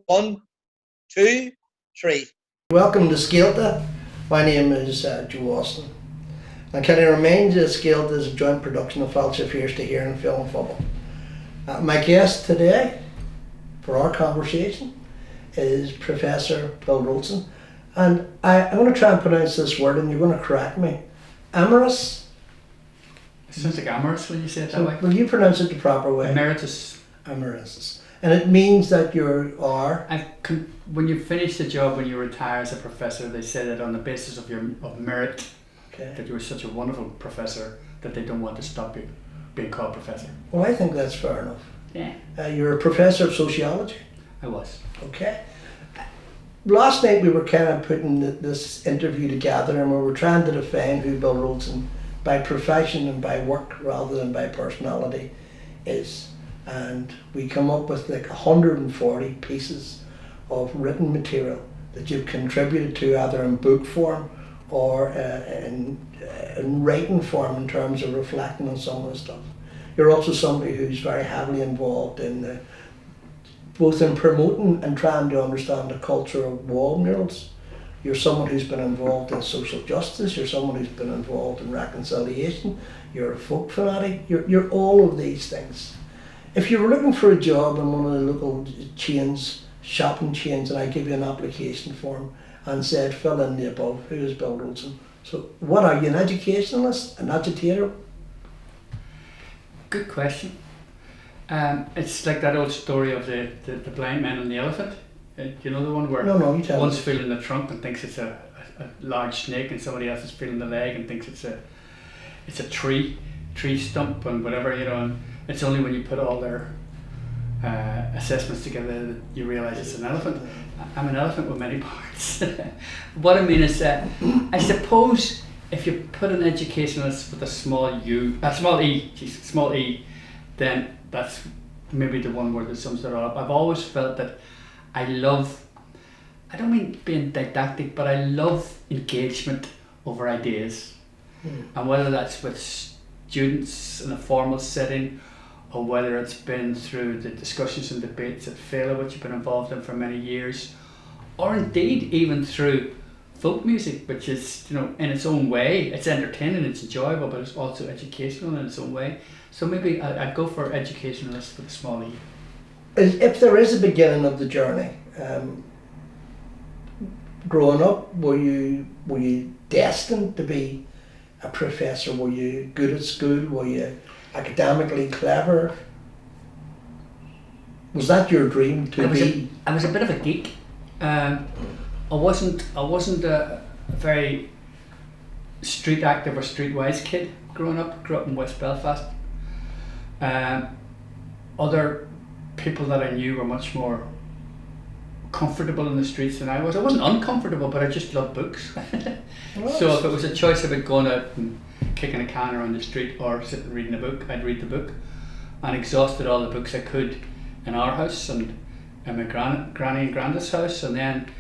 One, two, three. Welcome to Scéalta. My name is Joe Rolston. And can I remind you that Scéalta is a joint production of Fáilte Fears to Hear and Feile and Phobail. My guest today for our conversation is Professor Bill Rolston. And I'm going to try and pronounce this word and you're going to correct me. Amorous? It sounds like amorous when you say it that way. Will you pronounce it the proper way? Emeritus. Amorous. And it means that you are... When you finish the job, when you retire as a professor, they say that on the basis of your merit, that you were such a wonderful professor that they don't want to stop you being called professor. Well, I think that's fair enough. Yeah. You're a professor of sociology. I was. Okay. Last night we were kind of putting this interview together and we were trying to define who Bill Rolston, by profession and by work rather than by personality, is. And we come up with like 140 pieces of written material that you've contributed to either in book form or in writing form in terms of reflecting on some of the stuff. You're also somebody who's very heavily involved in both in promoting and trying to understand the culture of wall murals. You're someone who's been involved in social justice, you're someone who's been involved in reconciliation, you're a folk fanatic, you're all of these things. If you were looking for a job in one of the local chains, shopping chains, and I give you an application form and said fill in the above, who is Bill Rolston? So what are you, an educationalist, an agitator? Good question. It's like that old story of the blind man and the elephant. You know the one where No, you tell one's me. feeling the trunk and thinks it's a large snake, and somebody else is feeling the leg and thinks it's a tree stump and whatever, you know. And it's only when you put all their assessments together that you realise it's an elephant. I'm an elephant with many parts. What I mean is that I suppose if you put an educationalist with a small e, then that's maybe the one word that sums it all up. I've always felt that I don't mean being didactic, but I love engagement over ideas. And whether that's with students in a formal setting, or whether it's been through the discussions and debates at Féile, which I've been involved in for many years, or indeed even through folk music, which is, you know, in its own way, it's entertaining, it's enjoyable, but it's also educational in its own way. So maybe I'd go for educationalist with a small e. If there is a beginning of the journey, growing up, were you destined to be a professor? Were you good at school? Were you academically clever? Was that your dream to be? I was a bit of a geek. I wasn't a very street active or streetwise kid growing up. Grew up in West Belfast. Other people that I knew were much more comfortable in the streets than I was. I wasn't uncomfortable, but I just loved books. So if it was a choice about going out and kicking a can around the street or sitting reading a book, I'd read the book, and exhausted all the books I could in our house and in my granny and granddad's house, and then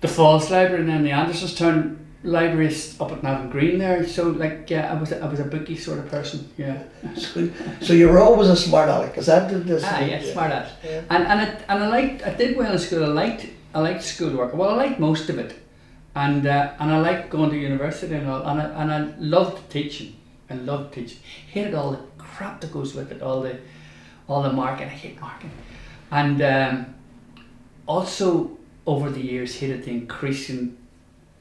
the Falls Library, and then the Andersonstown Library is up at Navan Green there. So like, yeah, I was a bookie sort of person. Yeah. So you were always a smart aleck. Is that this? Yeah, smart ass. Yeah. And I did well in school. I liked schoolwork. Well, I liked most of it, and I liked going to university and all. And I loved teaching. Hated all the crap that goes with it. All the marking. I hate marking. And also over the years hated the increasing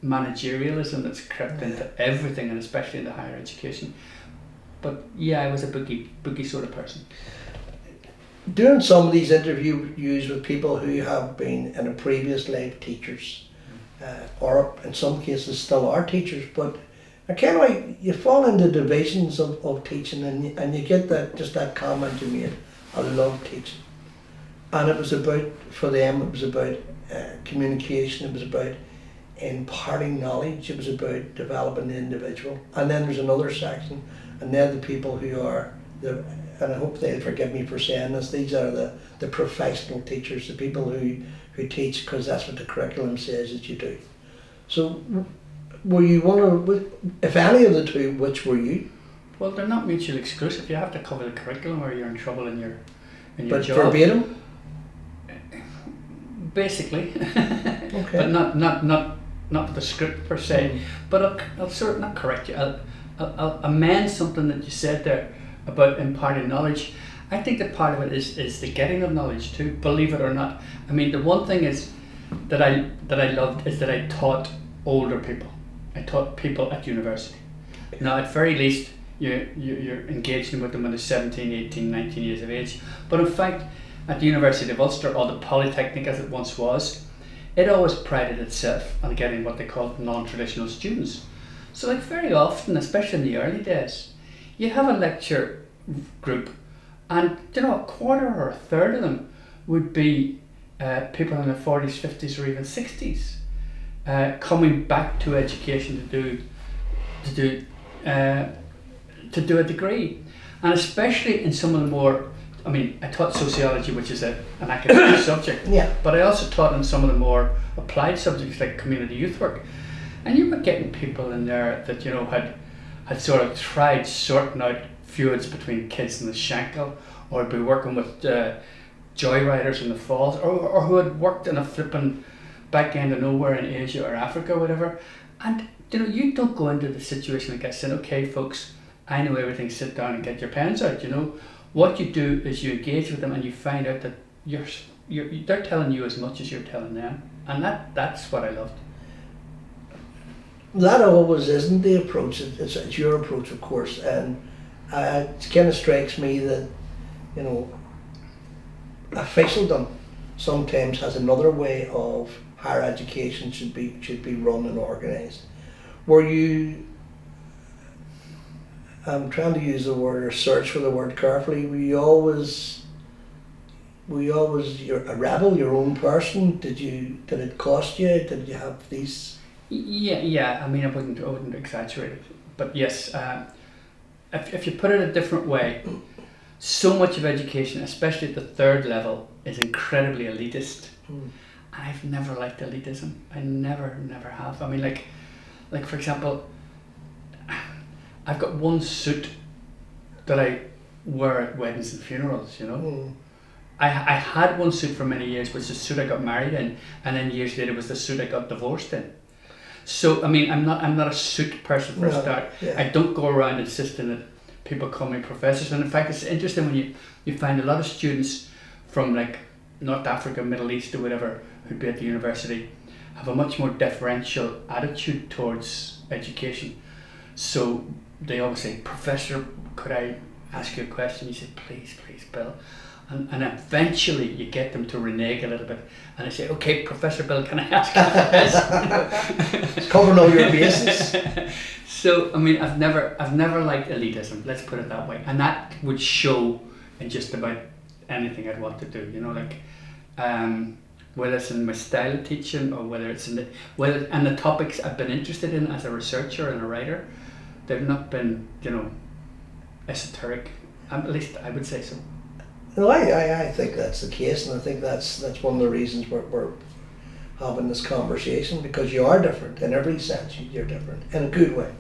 managerialism that's crept into everything, and especially into higher education. But yeah, I was a bookie sort of person. Doing some of these interviews with people who have been in a previous life teachers, or in some cases still are teachers, but I kind of like you fall into divisions of teaching, and you get that comment you made. I love teaching, and it was about, for them, it was about communication. It was about imparting knowledge. It was about developing the individual. And then there's another section, and they're the people who are and I hope they'll forgive me for saying this, these are the professional teachers, the people who teach because that's what the curriculum says that you do. So were you one of, if any of the two, which were you? Well, they're not mutually exclusive. You have to cover the curriculum or you're in trouble in your but job. Verbatim? basically, Okay. but not with the script per se. But I'll sort of not correct you. I'll amend something that you said there about imparting knowledge. I think that part of it is the getting of knowledge too. Believe it or not. I mean, the one thing is that I loved is that I taught older people. I taught people at university. Now, at very least, you're engaging with them when they're 17, 18, 19 years of age. But in fact, at the University of Ulster, or the Polytechnic as it once was, it always prided itself on getting what they called non-traditional students. So like very often, especially in the early days, you'd have a lecture group and a quarter or a third of them would be people in their 40s, 50s or even 60s coming back to education to do a degree. And especially in some of the more, I mean, I taught sociology, which is an academic subject, but I also taught in some of the more applied subjects like community youth work. And you were getting people in there that, had sort of tried sorting out feuds between kids in the Scéalta, or had been working with joyriders in the falls, or who had worked in a flipping back end of nowhere in Asia or Africa or whatever. And, you don't go into the situation like I said, okay, folks, I know everything, sit down and get your pens out, What you do is you engage with them and you find out that they're telling you as much as you're telling them. And that's what I loved. That always isn't the approach. It's your approach, of course, and it kind of strikes me that officialdom sometimes has another way of higher education should be run and organised. Were you? I'm trying to use the word or search for the word carefully. Were you always a rebel, your own person? Did it cost you? Did you have these? Yeah. I mean, I wouldn't exaggerate it, but yes. If you put it a different way, so much of education, especially at the third level, is incredibly elitist. And I've never liked elitism. I never have. I mean, like for example, I've got one suit that I wear at weddings and funerals, I had one suit for many years, which is the suit I got married in, and then years later was the suit I got divorced in. So I mean, I'm not a suit person for a start. Yeah. I don't go around insisting that people call me professors, and in fact, it's interesting when you find a lot of students from like North Africa, Middle East, or whatever, who'd be at the university, have a much more deferential attitude towards education. So they always say, "Professor, could I ask you a question?" You say, "Please, Bill." And eventually you get them to renege a little bit, and I say, "Okay, Professor Bill, can I ask you a question?" It's covering all your bases. So I mean, I've never liked elitism. Let's put it that way, and that would show in just about anything I'd want to do. Whether it's in my style of teaching or whether it's and the topics I've been interested in as a researcher and a writer, they've not been esoteric. At least I would say so. No, I think that's the case, and I think that's one of the reasons we're having this conversation, because you are different in every sense. You're different in a good way.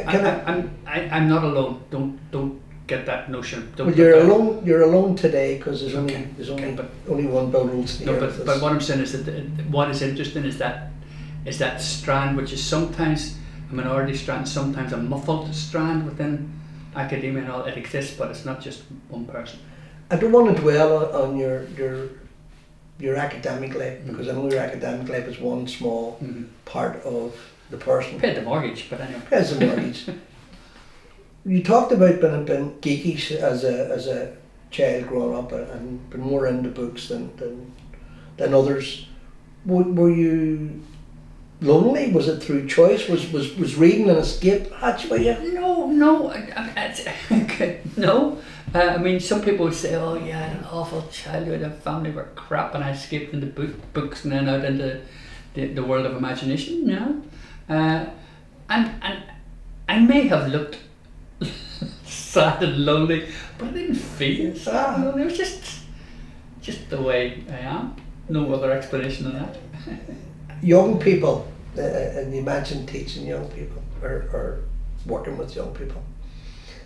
I'm not alone. Don't get that notion. Well, you're alone. You're alone today because there's only one Bill Rolston here. No, but what I'm saying is that what is interesting is that strand, which is sometimes a minority strand, sometimes a muffled strand within academia and all. It exists, but it's not just one person. I don't want to dwell on your academic life, because I know your academic life is one small part of the person. Paid the mortgage, but anyway. Pays the mortgage. You talked about being geekish as a child growing up and been more into books than others. Were you lonely? Was it through choice? Was reading an escape hatch for you? No. No. I mean, some people would say, "Oh yeah, I had an awful childhood. Our family were crap, and I escaped into books and then out into the world of imagination." No, and I may have looked sad and lonely, but I didn't feel sad and lonely. It was just the way I am. No other explanation than that. Young people, and you mentioned teaching young people or working with young people.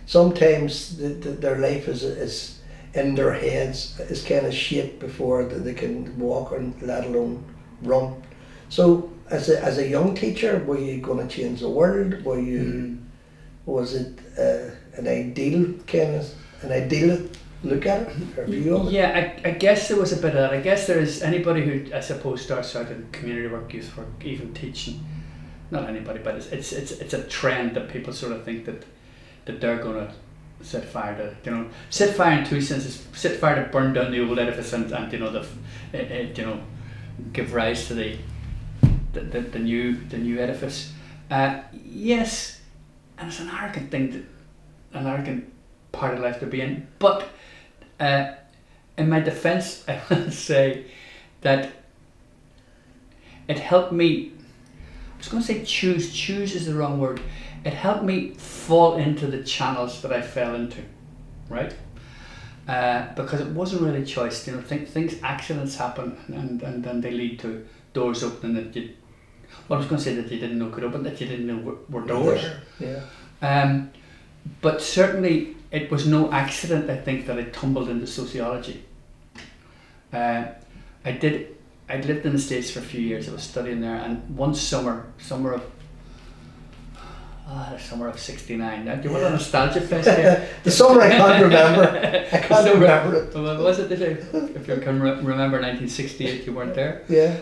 Sometimes their life is in their heads is kind of shaped before they can walk, or let alone run. So as a young teacher, were you going to change the world? Were you, was it an ideal look at it, or view of it? Yeah, I guess there was a bit of that. I guess there is anybody who, I suppose, starts out in community work, youth work, even teaching. Not anybody, but it's a trend that people sort of think that they're going to set fire to, set fire in two senses: set fire to burn down the old edifice and give rise to the new edifice. Yes, and it's an arrogant thing, an arrogant part of life to be in. But in my defence, I will say that it helped me. I was going to say choose. Choose is the wrong word. It helped me fall into the channels that I fell into, right? Because it wasn't really choice. Accidents happen, and then they lead to doors opening that you. Well, I was going to say that you didn't know could open, that you didn't know were doors. Yeah. But certainly, it was no accident, I think, that I tumbled into sociology. I lived in the States for a few years. I was studying there, and one summer of '69. Now, do you want a nostalgia fest here? The summer I can't remember. I can't remember it. Well, was it? If you can remember 1968, you weren't there. Yeah.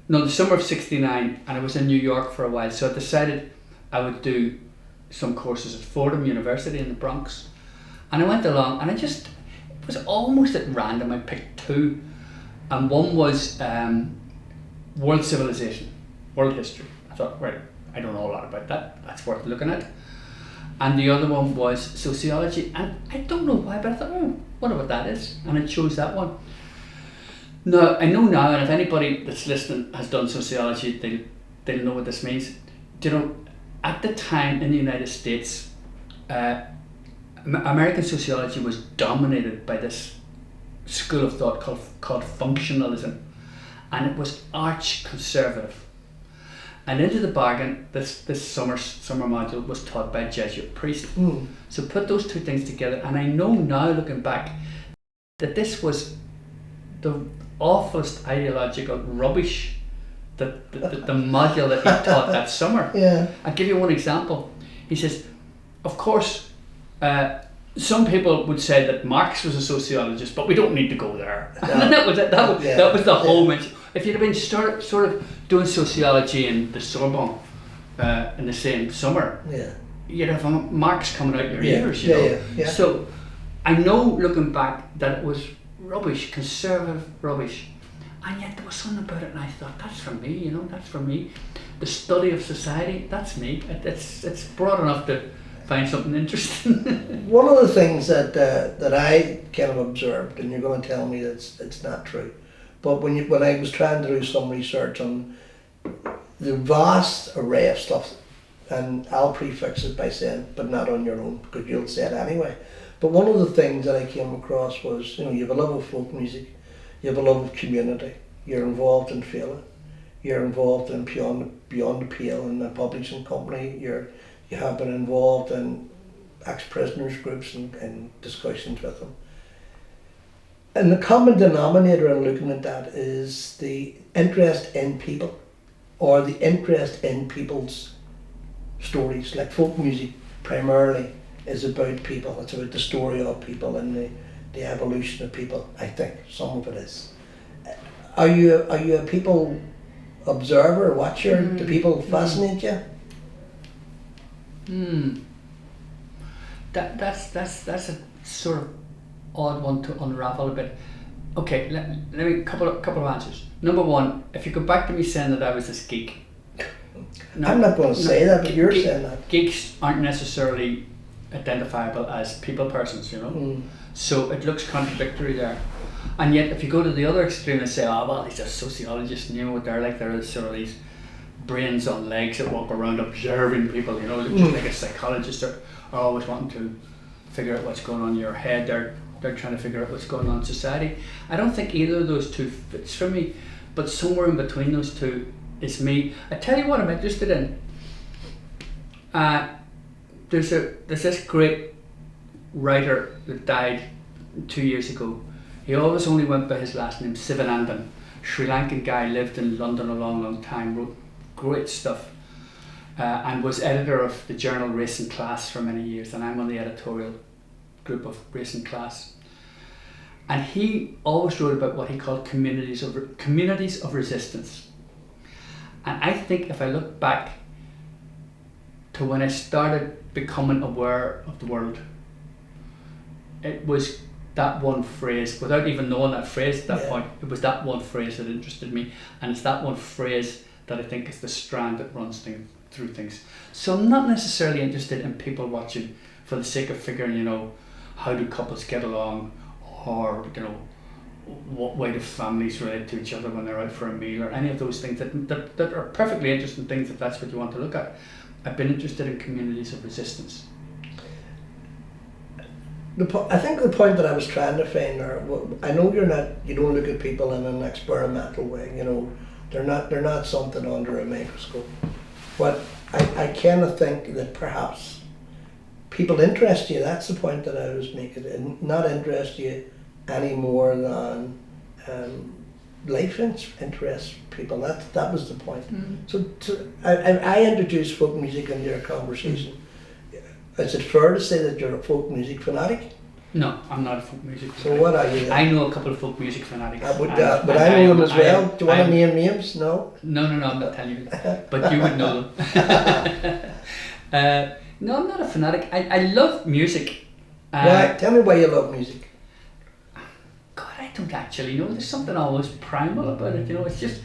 No, the summer of '69, and I was in New York for a while. So I decided I would do some courses at Fordham University in the Bronx, and I went along, and it was almost at random. I picked two, and one was world civilization, world history. I thought, right, I don't know a lot about that. That's worth looking at. And the other one was sociology, and I don't know why, but I thought, oh, wonder what that is, and I chose that one. Now I know now, and if anybody that's listening has done sociology, they'll know what this means. At the time in the United States, American sociology was dominated by this school of thought called functionalism, and it was arch conservative. And into the bargain, this summer module was taught by a Jesuit priest. So put those two things together, and I know now, looking back, that this was the awfulest ideological rubbish that the module that he taught that summer. Yeah. I'll give you one example. He says, of course, some people would say that Marx was a sociologist, but we don't need to go there. No. And that was it. That was the whole mention. If you'd have been sort of doing sociology in the Sorbonne in the same summer, you'd have Marx coming out your ears, Yeah. So I know, looking back, that it was rubbish, conservative rubbish. And yet there was something about it, and I thought, that's for me, that's for me. The study of society, that's me. It's broad enough to find something interesting. One of the things that I kind of observed, and you're going to tell me that it's not true, but when I was trying to do some research on the vast array of stuff, and I'll prefix it by saying, but not on your own, because you'll say it anyway. But one of the things that I came across was, you have a love of folk music, you have a love of community, you're involved in Féile, you're involved in Beyond the Pale in a publishing company, you have been involved in ex-prisoners groups and discussions with them. And the common denominator in looking at that is the interest in people, or the interest in people's stories. Like folk music primarily is about people, it's about the story of people and the evolution of people, I think. Some of it is. Are you a people observer, watcher? Do people fascinate you? That's a sort of odd one to unravel a bit. Okay, let me couple of answers. Number one, if you go back to me saying that I was this geek. I'm not going to say that, but you're saying that. Geeks aren't necessarily identifiable as people persons, So it looks contradictory there. And yet if you go to the other extreme and say, oh well, he's a sociologist, and what they're like, they're sort of these brains on legs that walk around observing people, just like a psychologist are always wanting to figure out what's going on in your head. They're trying to figure out what's going on in society. I don't think either of those two fits for me, but somewhere in between those two is me. I tell you what I'm interested in. There's this great writer that died 2 years ago. He always only went by his last name, Sivanandan. Sri Lankan guy, lived in London a long time, wrote great stuff, and was editor of the journal Race and Class for many years, and I'm on the editorial group of Race and Class. And he always wrote about what he called communities of resistance. And I think if I look back to when I started becoming aware of the world, it was that one phrase, without even knowing that phrase at that point, it was that one phrase that interested me, and it's that one phrase that I think is the strand that runs through things. So I'm not necessarily interested in people watching for the sake of figuring, you know, how do couples get along, or, you know, what way do families relate to each other when they're out for a meal, or any of those things that are perfectly interesting things if that's what you want to look at. I've been interested in communities of resistance. I think the point that I was trying to find there, I know you don't look at people in an experimental way, you know, they're not something under a microscope. But I kind of think that perhaps people interest you, that's the point that I was making, and not interest you any more than life interests people. That was the point. So I introduced folk music into your conversation. Is it fair to say that you're a folk music fanatic? No, I'm not a folk music fanatic. So what are you then? I know a couple of folk music fanatics. But I know them as well. Do you want to name names? No? No, I'm not telling you. But you would know them. No, I'm not a fanatic. I love music. Why? Tell me why you love music. God, I don't actually know. There's something always primal about it. You know, it's just,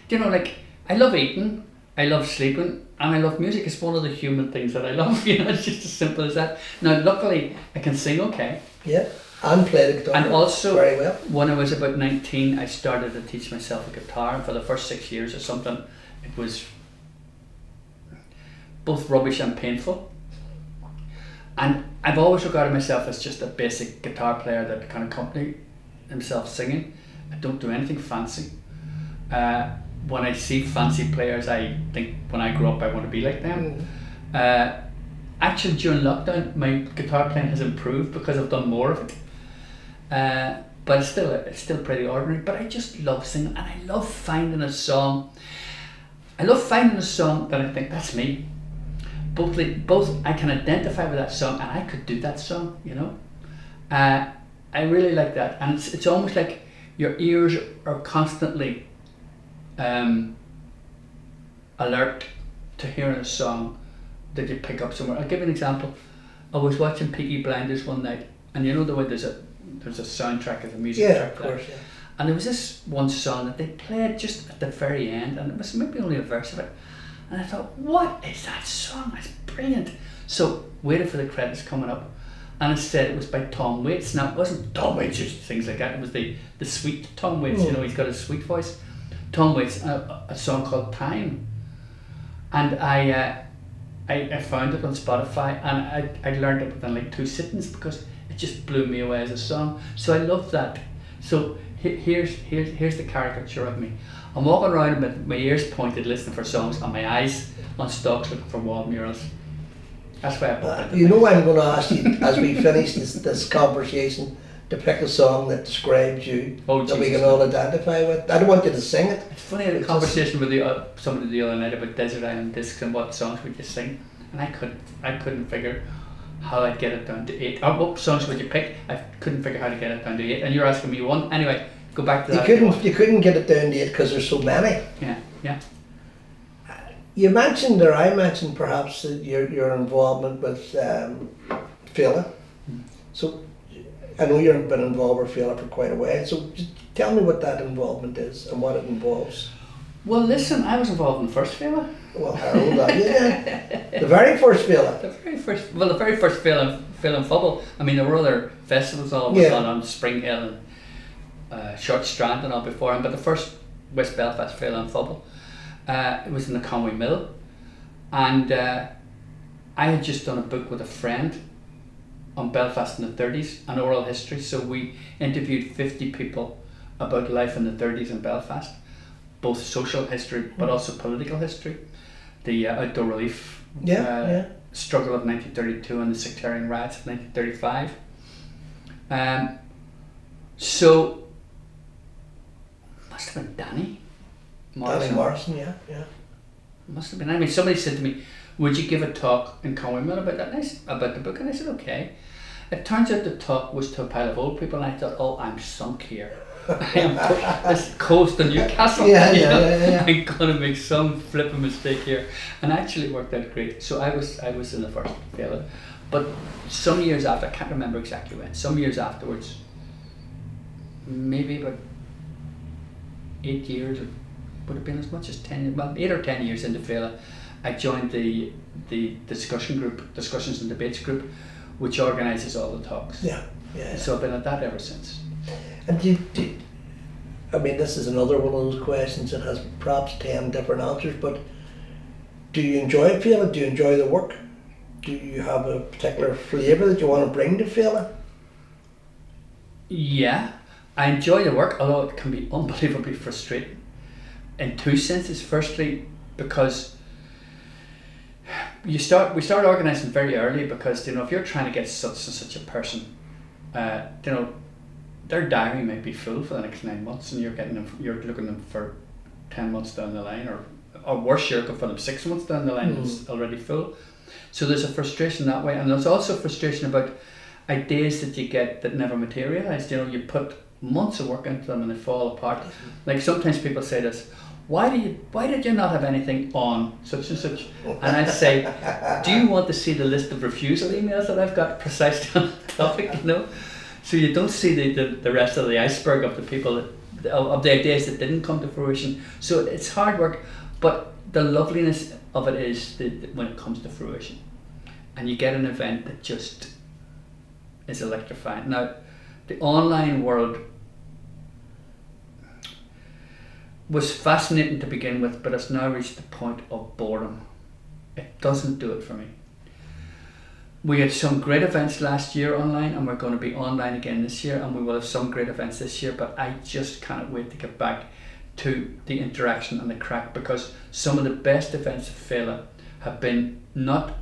you know, like, I love eating, I love sleeping, and I love music. It's one of the human things that I love. You know, it's just as simple as that. Now, luckily, I can sing okay. Yeah, and play the guitar. And also, very well. When I was about 19, I started to teach myself a guitar, and for the first 6 years or something, it was both rubbish and painful. And I've always regarded myself as just a basic guitar player that can accompany himself singing. I don't do anything fancy. When I see fancy players, I think when I grow up I want to be like them. Actually, during lockdown, my guitar playing has improved because I've done more of it. But it's still pretty ordinary. But I just love singing, and I love finding a song. I love finding a song that I think that's me. Both I can identify with that song, and I could do that song. You know, I really like that, and it's almost like your ears are constantly alert to hearing a song that you pick up somewhere. I'll give you an example. I was watching Peaky Blinders one night, and you know the way there's a soundtrack of the music track. Of course, yeah. And there was this one song that they played just at the very end, and it was maybe only a verse of it. And I thought, what is that song? It's brilliant. So waited for the credits coming up, and instead it was by Tom Waits. Now it wasn't Tom Waits or things like that. It was the sweet Tom Waits. You know, he's got a sweet voice. Tom Waits, a song called Time, and I found it on Spotify, and I learned it within like 2 sittings because it just blew me away as a song. So I love that. So here's the caricature of me. I'm walking around with my ears pointed, listening for songs, and my eyes on stalks looking for wall murals. That's why I bought it. You know, I'm going to ask you as we finish this conversation to pick a song that describes you, that we can all identify with. I don't want you to sing it. It's funny, I had a conversation with somebody the other night about desert island discs and what songs would you sing, and I couldn't figure how I'd get it down to 8. Or what songs would you pick? I couldn't figure how to get it down to 8, and you're asking me one. Anyway, go back to that. You couldn't get it down to 8 because there's so many. Yeah. You mentioned, or I mentioned perhaps, your involvement with Féile. So I know you've been involved with Féile for quite a while. So just tell me what that involvement is and what it involves. Well, listen, I was involved in the first Féile. Well, how old are you then? The very first Féile. The very first Féile in Phobail. I mean, there were other festivals all on Spring Hill and Short Strand and all beforehand, but the first West Belfast Féile in Phobail, it was in the Conway Mill, and I had just done a book with a friend on Belfast in the 30s, an oral history. So we interviewed 50 people about life in the 30s in Belfast, both social history but also political history, the outdoor relief struggle of 1932 and the sectarian riots of 1935. So, must have been Danny Morrison, yeah. Must have been. I mean, somebody said to me, "Would you give a talk in Conwy about that?" About the book, and I said, "Okay." It turns out the talk was to a pile of old people, and I thought, "Oh, I'm sunk here. I am this coast of Newcastle. Yeah. I'm gonna make some flipping mistake here," and actually it worked out great. So I was in the first Féile, but some years after, I can't remember exactly when. Some years afterwards, maybe about 8 years, or would have been as much as 10, well, 8 or 10 years into Féile, I joined the discussions and debates group, which organises all the talks. Yeah. So I've been at that ever since. And I mean, this is another one of those questions that has perhaps 10 different answers, but do you enjoy Féile? Do you enjoy the work? Do you have a particular flavour that you want to bring to Féile? Yeah, I enjoy the work, although it can be unbelievably frustrating. In two senses. Firstly, because we start organising very early, because if you're trying to get such a person, their diary might be full for the next 9 months, and you're looking at them for 10 months down the line, or worse, you're looking for them 6 months down the line, and it's already full. So there's a frustration that way, and there's also frustration about ideas that you get that never materialise. You put months of work into them and they fall apart. Like sometimes people say this, why did you not have anything on such and such? And I'd say, do you want to see the list of refusal emails that I've got precisely on the topic? So you don't see the rest of the iceberg of the people of the ideas that didn't come to fruition. So it's hard work, but the loveliness of it is that when it comes to fruition, and you get an event that just is electrifying. Now, the online world was fascinating to begin with, but it's now reached the point of boredom. It doesn't do it for me. We had some great events last year online, and we're going to be online again this year, and we will have some great events this year, but I just can't wait to get back to the interaction and the crack, because some of the best events of Féile have been not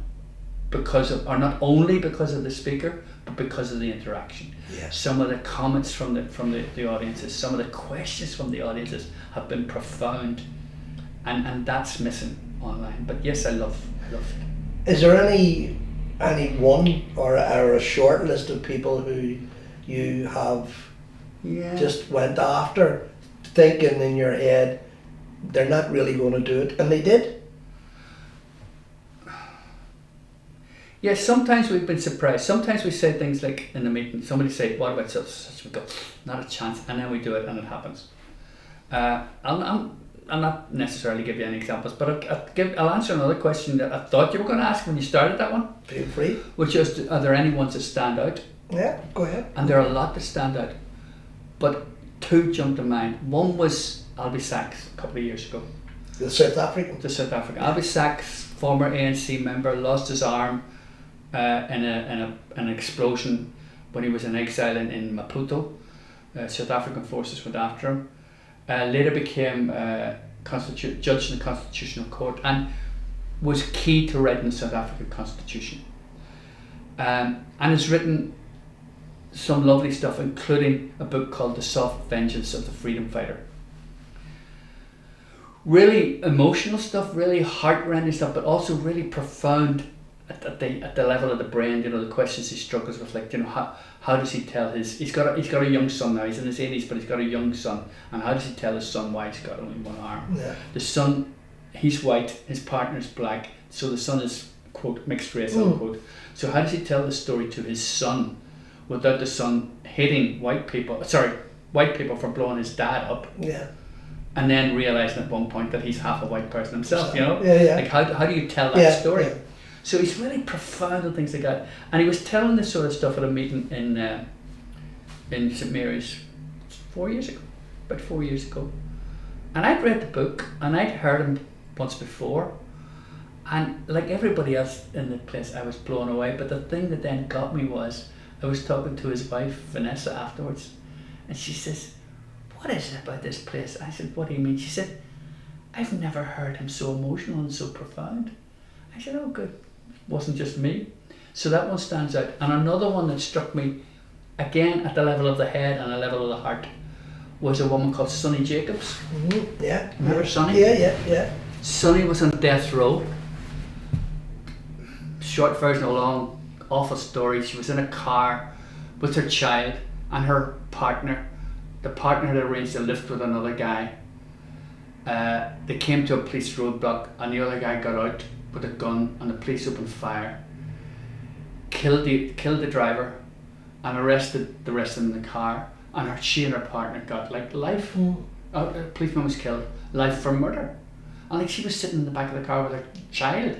only because of the speaker, but because of the interaction. Yes. Some of the comments from the audiences, some of the questions from the audiences have been profound, and that's missing online. But yes, I love it. Is there any one or a short list of people who you have just went after, thinking in your head they're not really going to do it, and they did? Yeah, sometimes we've been surprised. Sometimes we say things like in the meeting, somebody say, "What about such?" We go, "Not a chance," and then we do it, and it happens. I'll not necessarily give you any examples, but I'll answer another question that I thought you were going to ask when you started that one. Feel free. Which is, are there any ones that stand out? Yeah, go ahead. And there are a lot that stand out, but two jump to mind. One was Albie Sachs a couple of years ago. The South African. Albie Sachs, former ANC member, lost his arm in an explosion when he was in exile in Maputo. South African forces went after him. Later became judge in the Constitutional Court, and was key to writing the South African Constitution. And has written some lovely stuff, including a book called The Soft Vengeance of the Freedom Fighter. Really emotional stuff, really heart-rending stuff, but also really profound at the level of the brain. The questions he struggles with, like how does he tell he's got a young son now. He's in his 80s, but he's got a young son, and how does he tell his son why he's got only one arm? Yeah. The son, he's white, his partner's black, so the son is, quote, mixed race, unquote. So how does he tell the story to his son without the son hating white people for blowing his dad up? Yeah. And then realizing at one point that he's half a white person himself, Yeah. Like how do you tell that story? Yeah. So he's really profound on things like that. And he was telling this sort of stuff at a meeting in St Mary's about 4 years ago. And I'd read the book, and I'd heard him once before, and like everybody else in the place, I was blown away. But the thing that then got me was, I was talking to his wife Vanessa afterwards, and she says, "What is it about this place?" I said, "What do you mean?" She said, "I've never heard him so emotional and so profound." I said, "Oh, good. It wasn't just me." So that one stands out. And another one that struck me again at the level of the head and the level of the heart, was a woman called Sonny Jacobs. Yeah. Remember Sonny? Yeah. Sonny was on death row. Short version of a long, awful story. She was in a car with her child and her partner. The partner had arranged a lift with another guy. They came to a police roadblock and the other guy got out with a gun and the police opened fire. Killed the driver and arrested the rest of them in the car. And she and her partner got like life. A policeman was killed, life for murder. And like she was sitting in the back of the car with her child.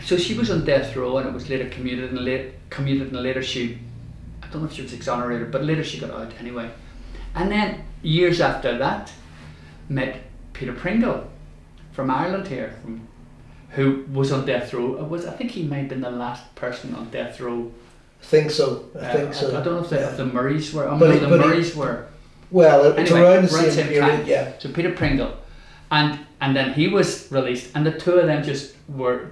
So she was on death row, and it was later commuted, and later she, I don't know if she was exonerated, but later she got out anyway. And then years after that, met Peter Pringle from Ireland here, who was on death row. I think he might have been the last person on death row. I think so. I think so. I don't know if the Murrays were. But The Murrays were. Well, it's Anyway, around the around same period, time. yeah. So Peter Pringle, and then he was released, and the two of them just were,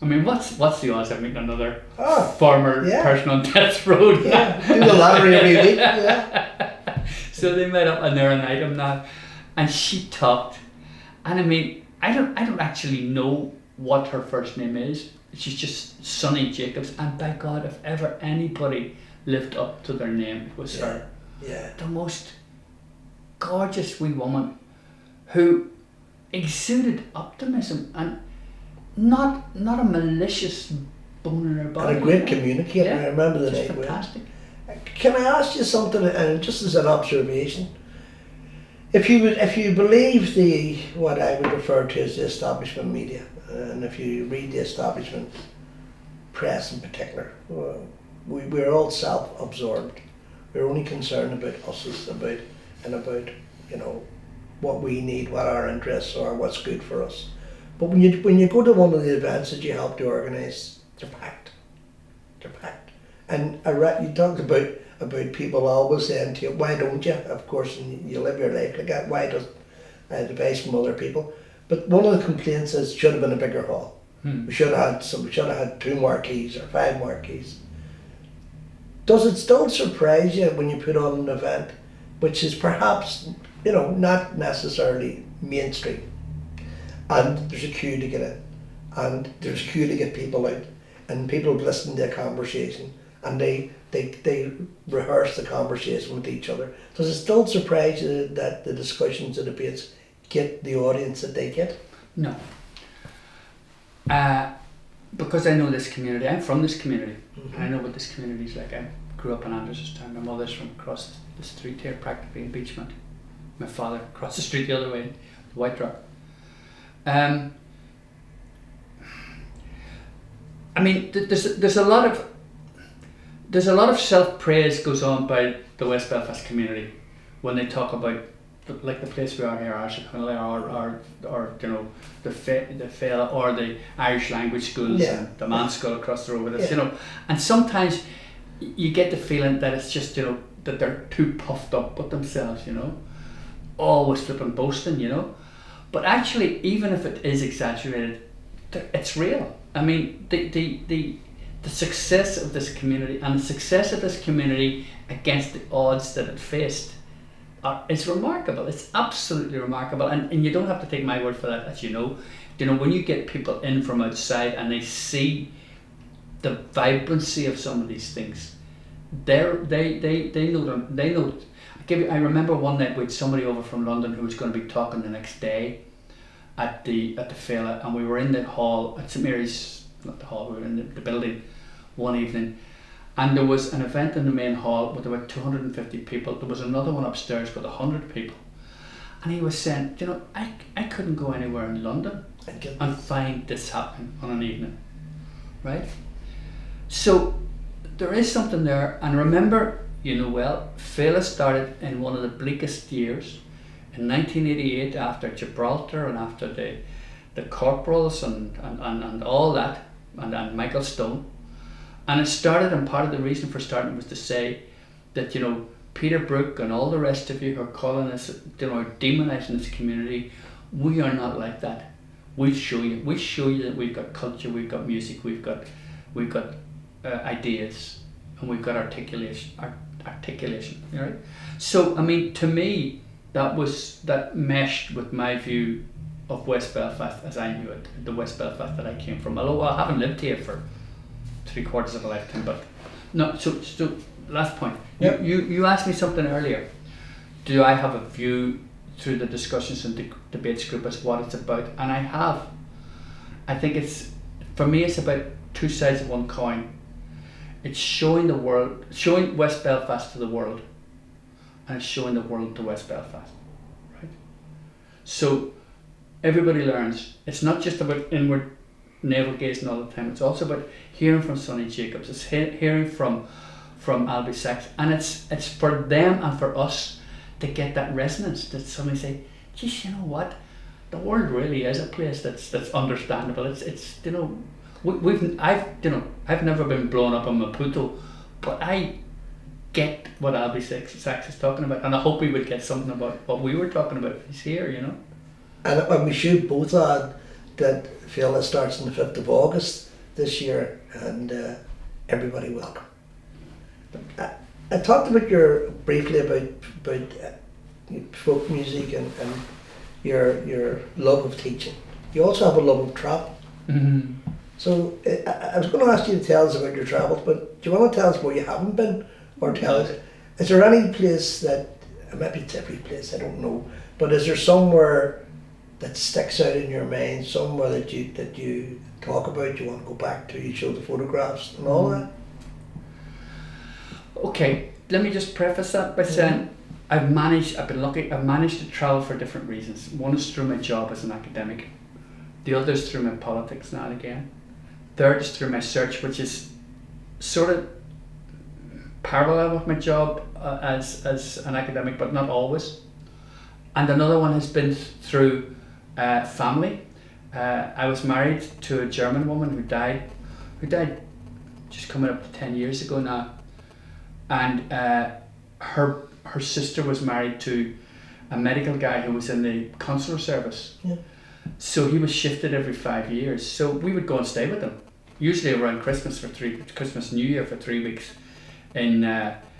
I mean, what's the odds of meeting another former person on death row? Yeah, do the lottery every week. Yeah. So they met up and they're an item now, and she talked, and I mean, I don't actually know what her first name is. She's just Sonny Jacobs, and by God, if ever anybody lived up to their name, it was her. Yeah. The most gorgeous wee woman who exuded optimism and not a malicious bone in her body. And a great communicator. Yeah, I remember the just night. fantastic. Can I ask you something, and just as an observation? If you believe what I would refer to as the establishment media, and if you read the establishment press in particular, we're all self-absorbed. We're only concerned about us, about what we need, what our interests are, what's good for us. But when you go to one of the events that you help to organise, they're packed. They're packed. And you talked about people always saying to you, why don't you? Of course, and you live your life like that. Why does advice from other people? But one of the complaints is should have been a bigger hall. We should have had 2 marquees or 5 marquees. Does it still surprise you when you put on an event which is perhaps not necessarily mainstream, and there's a queue to get in, and there's a queue to get people out, and people listen to a conversation, and they rehearse the conversation with each other? Does it still surprise you that the discussions and debates get the audience that they get? No. Because I know this community. I'm from this community. And I know what this community is like. I grew up in Andersonstown. My mother's from across the street here, practically in Beachmont. My father across the street the other way, the White Rock. I mean, there's a lot of self-praise goes on by the West Belfast community when they talk about the place we are here, or the Féile, or the Irish language schools, and the man's school across the road with us, and sometimes you get the feeling that it's just that they're too puffed up with themselves, always flipping boasting, but actually, even if it is exaggerated, it's real. I mean, the success of this community and the success of this community against the odds that it faced it's remarkable. It's absolutely remarkable, and you don't have to take my word for that. As you know, when you get people in from outside and they see the vibrancy of some of these things, they know them. They know. I remember one night with somebody over from London who was going to be talking the next day at the Féile, and we were in the hall at St Mary's, not the hall. We were in the building one evening. And there was an event in the main hall with about 250 people. There was another one upstairs with 100 people. And he was saying, I couldn't go anywhere in London and find this happening on an evening, right? So there is something there. And remember, Féile started in one of the bleakest years, in 1988, after Gibraltar and after the corporals and all that, and Michael Stone. And it started, and part of the reason for starting was to say that, Peter Brook and all the rest of you who are calling us, demonising this community, we are not like that. We show you that we've got culture, we've got music, we've got ideas, and we've got articulation, right? So I mean, to me, that meshed with my view of West Belfast as I knew it, the West Belfast that I came from. Although I haven't lived here for 3/4 of a lifetime, but no. So last point. Yep. You asked me something earlier. Do I have a view through the discussions and debates group as what it's about? And I have. I think for me it's about two sides of one coin. It's showing West Belfast to the world, and it's showing the world to West Belfast, right? So everybody learns. It's not just about inward navel gazing all the time. It's also about hearing from Sonny Jacobs. It's hearing from Albie Sachs, and it's for them and for us to get that resonance. That somebody say, "Geez, you know what? The world really is a place that's understandable." It's you know, I've never been blown up on Maputo, but I get what Albie Sachs is talking about, and I hope we would get something about what we were talking about. He's here, you know. And we should both add that Féile starts on the 5th of August this year, and everybody welcome. I talked briefly about folk music and your love of teaching. You also have a love of travel. Mm-hmm. So I was going to ask you to tell us about your travels, but do you want to tell us where you haven't been, or tell us? Is there any place that, maybe it's every place, I don't know, but is there somewhere that sticks out in your mind, somewhere that you talk about, you want to go back to, you show the photographs and all that? Okay, let me just preface that by saying I've been lucky, I've managed to travel for different reasons. One is through my job as an academic, the other is through my politics now and again. Third is through my search, which is sort of parallel with my job as an academic, but not always. And another one has been through family. I was married to a German woman who died just coming up to 10 years ago now. And her sister was married to a medical guy who was in the consular service. Yeah. So he was shifted every 5 years. So we would go and stay with him, usually around Christmas New Year for 3 weeks in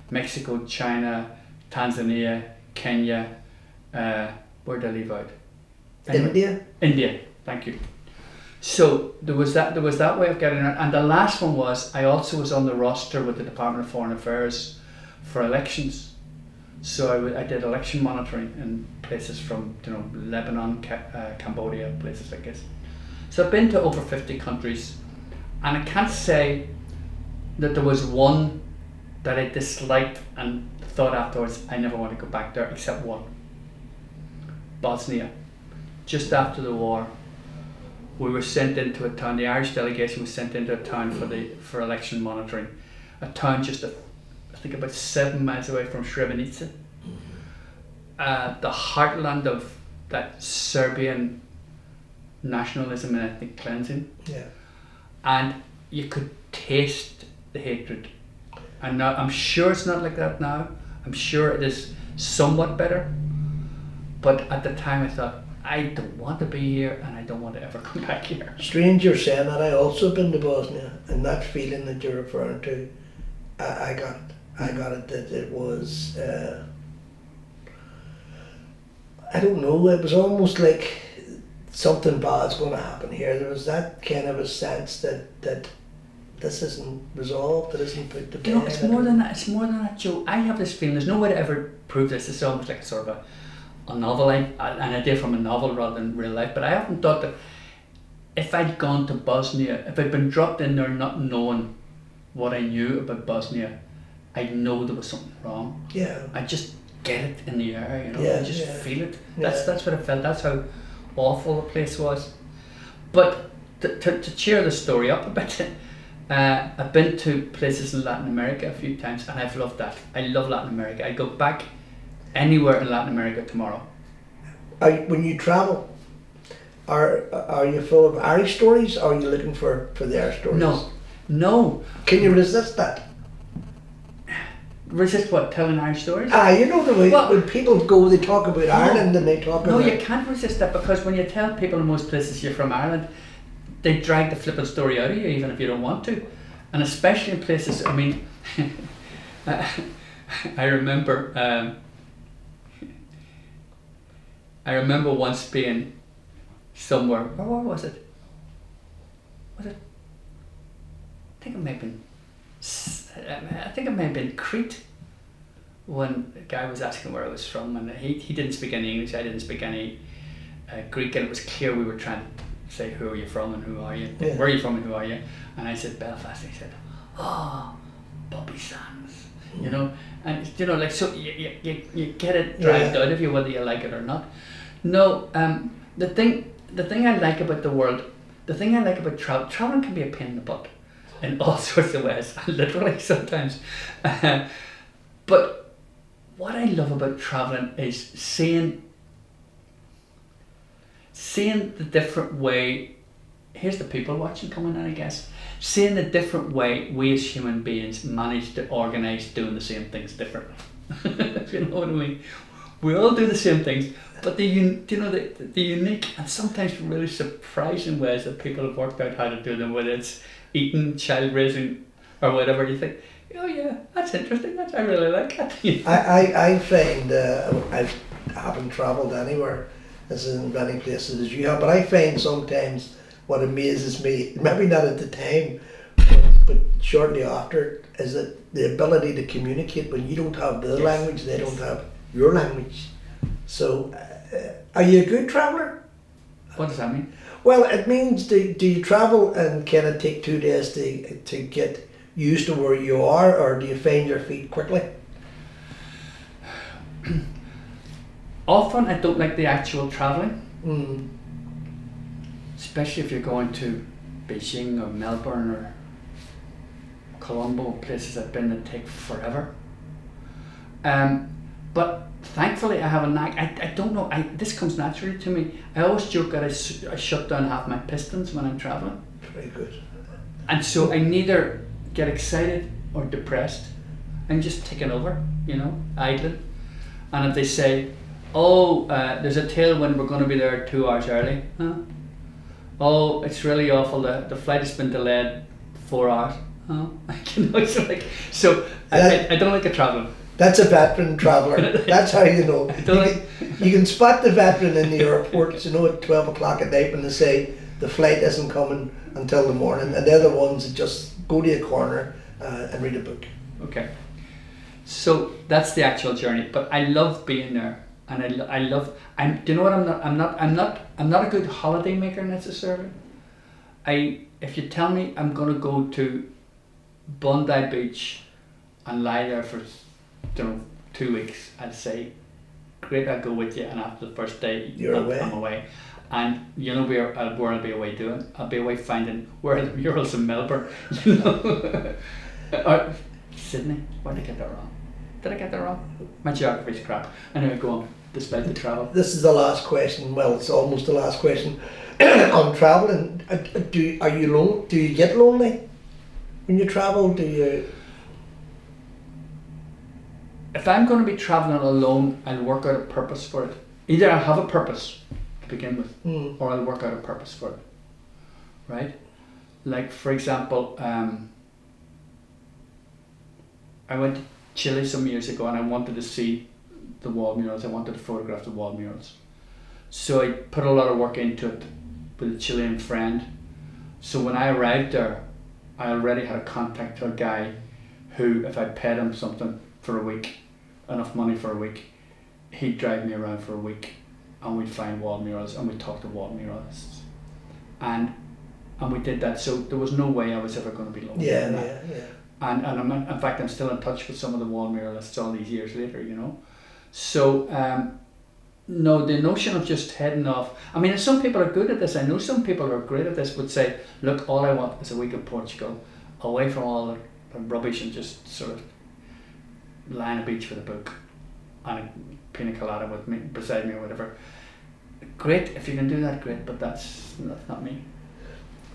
Mexico, China, Tanzania, Kenya. Where did I leave out? India. Thank you. So there was that way of getting around, and the last one was I also was on the roster with the Department of Foreign Affairs for elections. So I did election monitoring in places from Lebanon, Cambodia, places like this. So I've been to over 50 countries, and I can't say that there was one that I disliked and thought afterwards I never want to go back there, except one. Bosnia. Just after the war, we were sent into a town. The Irish delegation was sent into a town for election monitoring. A town just I think about 7 miles away from Srebrenica. The heartland of that Serbian nationalism and ethnic cleansing. Yeah. And you could taste the hatred. And now I'm sure it's not like that now. I'm sure it is somewhat better. But at the time I thought, I don't want to be here and I don't want to ever come back here. Strange you're saying that. I also been to Bosnia, and that feeling that you're referring to, I got it. I got it that it was, I don't know, it was almost like something bad's going to happen here. There was that kind of a sense that this isn't resolved, it isn't put to bed. You know, it's more than that, Joe. I have this feeling, there's no way to ever prove this. It's almost like a sort of a novel, an idea from a novel rather than real life. But I often thought that if I'd gone to Bosnia, if I'd been dropped in there not knowing what I knew about Bosnia, I'd know there was something wrong. Yeah. I just get it in the air, Yeah, I just feel it. Yeah. That's what I felt. That's how awful the place was. But to cheer the story up a bit, I've been to places in Latin America a few times, and I've loved that. I love Latin America. I'd go back anywhere in Latin America tomorrow. When you travel, are you full of Irish stories, or are you looking for their stories? No. Can you resist that? Resist what? Telling Irish stories? You know the way when people go, they talk about Ireland and they talk about... No, you can't resist that, because when you tell people in most places you're from Ireland, they drag the flippant story out of you even if you don't want to. And especially in places, I mean, I remember once being somewhere. Where was it? Was it? I think it may have been Crete. When the guy was asking where I was from, and he didn't speak any English, I didn't speak any Greek, and it was clear we were trying to say, who are you from and who are you? Yeah. Where are you from and who are you? And I said Belfast. And he said, oh, Bobby Sands, you know. And you know, like, so you get it dragged out of you whether you like it or not. No, the thing I like about the world, the thing I like about traveling can be a pain in the butt in all sorts of ways, literally sometimes. But what I love about traveling is seeing the different way. Here's the people watching coming in, I guess. Seeing the different way we as human beings manage to organise doing the same things differently. If you know what I mean. We all do the same things, but the unique and sometimes really surprising ways that people have worked out how to do them, whether it's eating, child raising, or whatever. You think, oh yeah, that's interesting. I really like that. I find I haven't travelled anywhere as in many places as you have, but I find sometimes what amazes me, maybe not at the time, but shortly after, is that the ability to communicate when you don't have their language, they don't have your language. So, are you a good traveller? What does that mean? Well, it means do you travel and kind of take 2 days to get used to where you are, or do you find your feet quickly? Often I don't like the actual travelling, especially if you're going to Beijing or Melbourne or Colombo, places I've been that take forever. But thankfully I have a knack. I don't know, this comes naturally to me. I always joke that I shut down half my pistons when I'm travelling. Very good. And so I neither get excited or depressed. I'm just taking over, you know, idling. And if they say, oh, there's a tailwind, we're going to be there 2 hours early. Huh? Oh, it's really awful, the flight has been delayed 4 hours. Huh? You know, it's like, so I don't like a travelling. That's a veteran traveller. That's how you know. You can spot the veteran in the airport, you know, at 12 o'clock at night when they say the flight isn't coming until the morning, and they're the ones that just go to a corner and read a book. Okay. So that's the actual journey, but I love being there, and I love. Do you know what I'm not a good holiday maker necessarily. If you tell me I'm going to go to Bondi Beach and lie there for 2 weeks, I'd say, great, I'll go with you, and after the first day I'm away. And you know where I'll be away doing? I'll be away finding where are the murals in Melbourne, you know. Or Sydney. Where did I get that wrong? Did I get that wrong? My geography's crap. Anyway, go on, despite the travel. This is the last question. Well, it's almost the last question. On travelling, do you get lonely when you travel? Do you? If I'm going to be travelling alone, I'll work out a purpose for it. Either I'll have a purpose to begin with, or I'll work out a purpose for it. Right? Like, for example, I went to Chile some years ago and I wanted to see the wall murals. I wanted to photograph the wall murals. So I put a lot of work into it with a Chilean friend. So when I arrived there, I already had a contact to a guy who, if I paid him something for a week, enough money for a week, he'd drive me around for a week and we'd find wall murals and we'd talk to wall muralists. And we did that, so there was no way I was ever going to be lonely. Yeah. And in fact, I'm still in touch with some of the wall muralists all these years later, you know. So, no, the notion of just heading off, I mean, some people are good at this. I know some people who are great at this would say, look, all I want is a week in Portugal, away from all the rubbish, and just sort of lie on a beach with a book and a pina colada with me beside me or whatever. Great, if you can do that, great, but that's not me.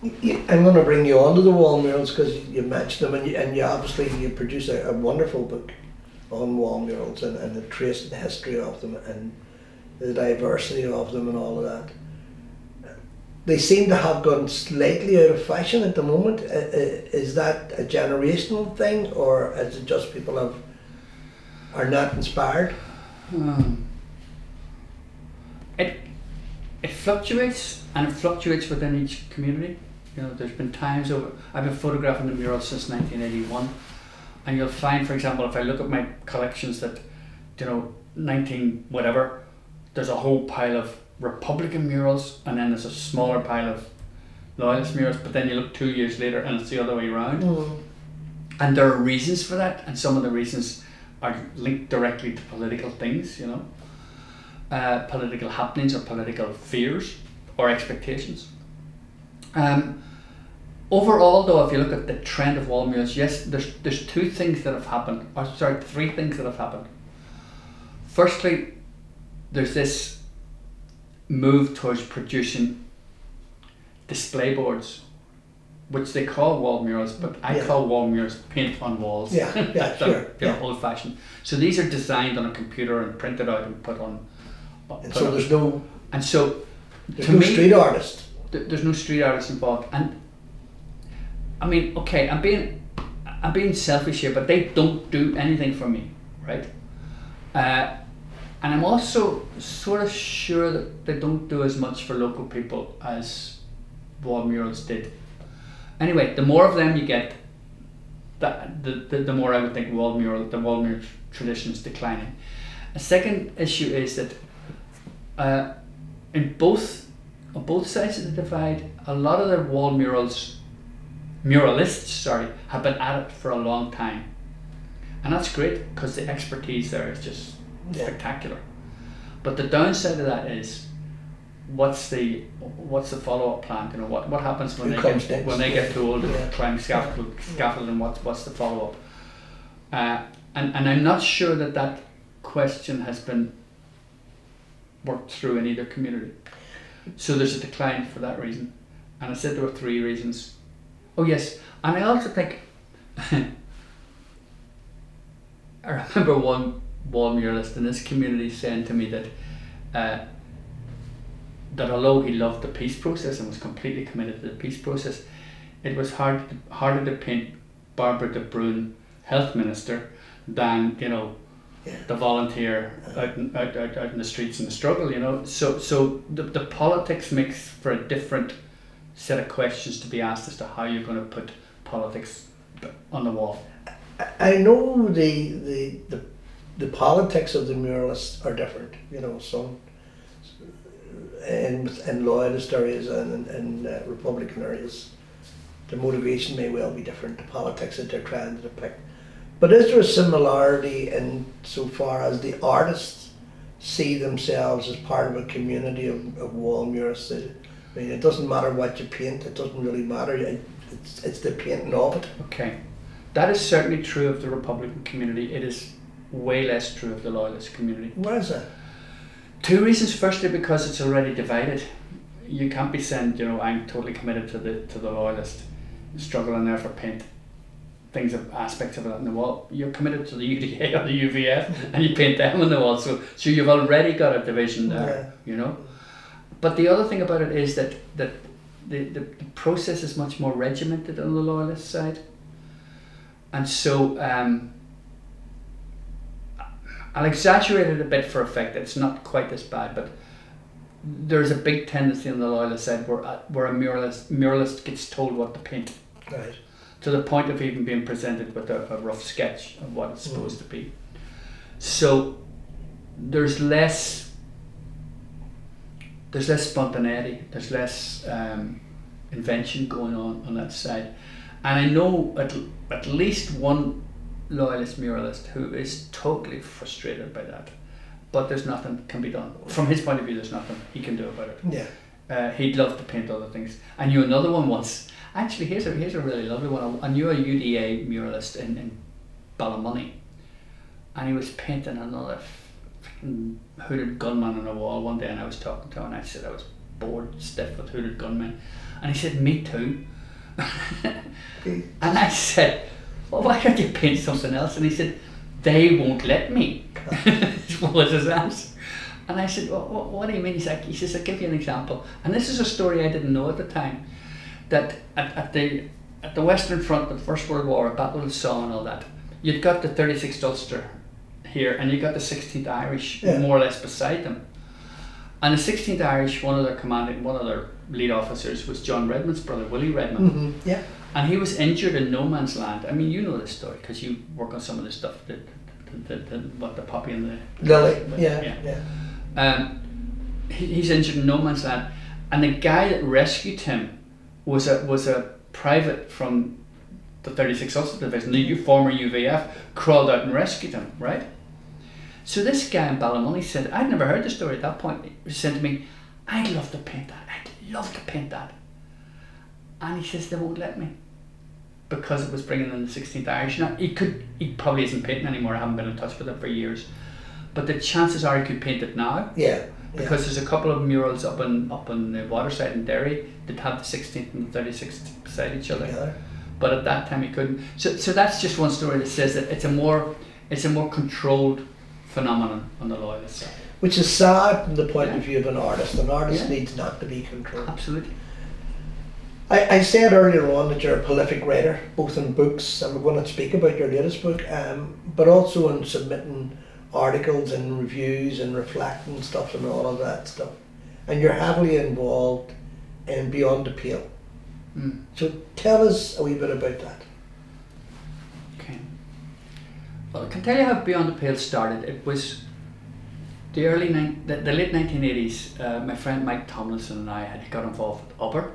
I'm going to bring you on to the wall murals because you mentioned them, and you obviously you produce a wonderful book on wall murals and the trace and the history of them and the diversity of them and all of that. they seem to have gone slightly out of fashion at the moment. Is that a generational thing, or is it just people are not inspired? It fluctuates, and it fluctuates within each community. You know, there's been times I've been photographing the murals since 1981, and you'll find, for example, if I look at my collections that, 19 whatever, there's a whole pile of Republican murals, and then there's a smaller pile of Loyalist murals, but then you look 2 years later and it's the other way around. And there are reasons for that, and some of the reasons are linked directly to political things, political happenings or political fears or expectations. Overall, though, if you look at the trend of wall murals, yes, there's three things that have happened. Firstly, there's this move towards producing display boards, which they call wall murals, but I call wall murals paint on walls. Sure. Old fashioned. So these are designed on a computer and printed out and put on. There's no street artist. There's no street artist involved, and I mean, okay, I'm being selfish here, but they don't do anything for me, right? And I'm also sort of sure that they don't do as much for local people as wall murals did. Anyway, the more of them you get, the more I would think the wall mural tradition is declining. A second issue is that on both sides of the divide, a lot of the wall muralists have been at it for a long time, and that's great because the expertise there is just spectacular. But the downside of that is, what's the follow-up plan? What happens when they get too old to climb scaffold, and what's the follow-up? And I'm not sure that question has been worked through in either community. So there's a decline for that reason. And I said there were three reasons. Oh yes, and I also think I remember one wall muralist in this community saying to me that although he loved the peace process and was completely committed to the peace process, it was harder to paint Barbara de Bruyn, health minister, than the volunteer out in the streets in the struggle. So the politics makes for a different set of questions to be asked as to how you're going to put politics on the wall. I know the politics of the muralists are different. Some in loyalist areas and in Republican areas, the motivation may well be different. The politics that they're trying to depict. But is there a similarity in so far as the artists see themselves as part of a community of wall muralists? I mean, it doesn't matter what you paint, it doesn't really matter, it's the painting of it. Okay, that is certainly true of the Republican community. It is way less true of the Loyalist community. Why is that? Two reasons. Firstly, because it's already divided. You can't be saying, I'm totally committed to the Loyalist struggle and therefore paint aspects of it on the wall. You're committed to the UDA or the UVF and you paint them on the wall. So you've already got a division there, But the other thing about it is that the process is much more regimented on the Loyalist side. And so I'll exaggerate it a bit for effect. It's not quite this bad, but there's a big tendency on the Loyalist side where a muralist gets told what to paint. Right. To the point of even being presented with a rough sketch of what it's supposed to be. So there's less spontaneity, there's less invention going on that side. And I know at least one Loyalist muralist who is totally frustrated by that, but there's nothing can be done. From his point of view, there's nothing he can do about it. Yeah. He'd love to paint other things. I knew another one once. Actually, here's a really lovely one. I knew a UDA muralist in Ballymoney, and he was painting another hooded gunman on a wall one day, and I was talking to him and I said I was bored stiff with hooded gunmen, and he said, me too. And I said, well, why don't you paint something else? And he said, they won't let me. Was his answer. And I said, well, what do you mean? He says, I'll give you an example. And this is a story I didn't know at the time, that at the Western Front of the First World War, Battle of the Somme and all that, you'd got the 36th Ulster here, and you got the 16th Irish more or less beside them. And the 16th Irish, one of their lead officers was John Redmond's brother, Willie Redmond. Mm-hmm. Yeah. And he was injured in no man's land. I mean, you know this story because you work on some of this stuff. The poppy and the Lily. He's injured in no man's land, and the guy that rescued him was a private from the 36th Ulster Division, the former UVF, crawled out and rescued him. Right. So this guy in Ballymoney said, I'd never heard the story at that point. He said to me, I'd love to paint that. I'd love to paint that. And he says, they won't let me. Because it was bringing in the 16th Irish. Now, he probably isn't painting anymore. I haven't been in touch with him for years. But the chances are he could paint it now. Yeah. Because there's a couple of murals up on the waterside in Derry that have the 16th and the 36th beside each other. Together. But at that time he couldn't. So that's just one story that says that it's a more controlled phenomenon on the loyalist side. Which is sad from the point of view of an artist. An artist needs not to be controlled. Absolutely. I said earlier on that you're a prolific writer, both in books, and we're going to speak about your latest book, but also in submitting articles and reviews and reflecting stuff and all of that stuff. And you're heavily involved in Beyond the Pale. Mm. So tell us a wee bit about that. Okay. Well, I can tell you how Beyond the Pale started. It was the late 1980s. My friend Mike Tomlinson and I had got involved with UBER,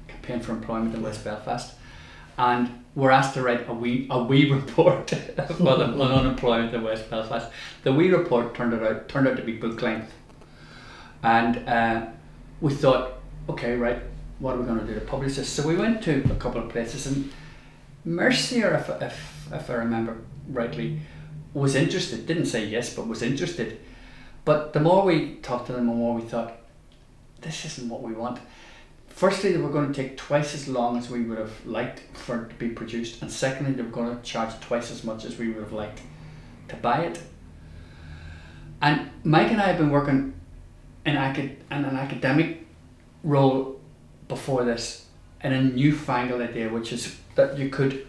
Campaign for Employment in West Belfast, and were asked to write a wee report on unemployment in West Belfast. The wee report turned out to be book length, and we thought, okay, right, what are we going to do to publish this? So we went to a couple of places, and Mercier, if I remember rightly, was interested. Didn't say yes, but was interested. But the more we talked to them, the more we thought, this isn't what we want. Firstly, they were going to take twice as long as we would have liked for it to be produced, and secondly, they were going to charge twice as much as we would have liked to buy it. And Mike and I have been working in an academic role before this, in a newfangled idea, which is that you could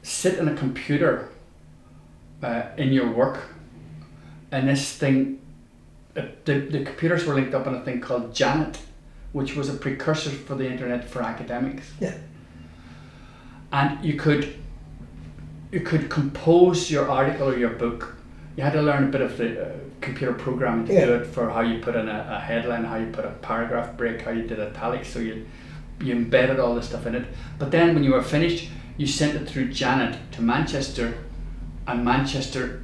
sit in a computer in your work, and this thing, the computers were linked up in a thing called Janet, which was a precursor for the internet for academics. Yeah. And you could compose your article or your book. You had to learn a bit of the computer programming to do it, for how you put in a headline, how you put a paragraph break, how you did italics, so you embedded all this stuff in it. But then when you were finished, you sent it through Janet to Manchester, and Manchester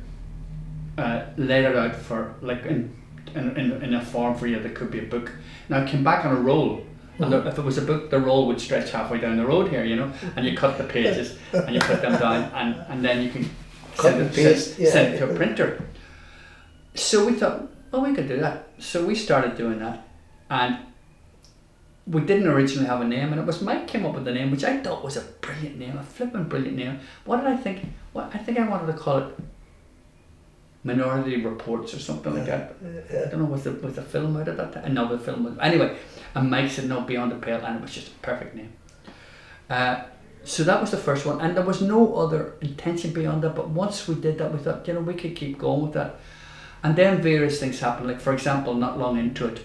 laid it out for like in a form for you that could be a book. Now it came back on a roll, and if it was a book, the roll would stretch halfway down the road here, and you cut the pages and you put them down, and then you can send it to a printer. So we thought, well, we could do that. So we started doing that, and we didn't originally have a name, and it was Mike came up with the name, which I thought was a brilliant name, a flippin' brilliant name. What did I think? Well, I think I wanted to call it Minority Reports or something like that. I don't know, was the film out at that time? No, the film was. Anyway, and Mike said, no, Beyond the Pale, and it was just a perfect name. So that was the first one, and there was no other intention beyond that, but once we did that, we thought, we could keep going with that. And then various things happened, like for example, not long into it,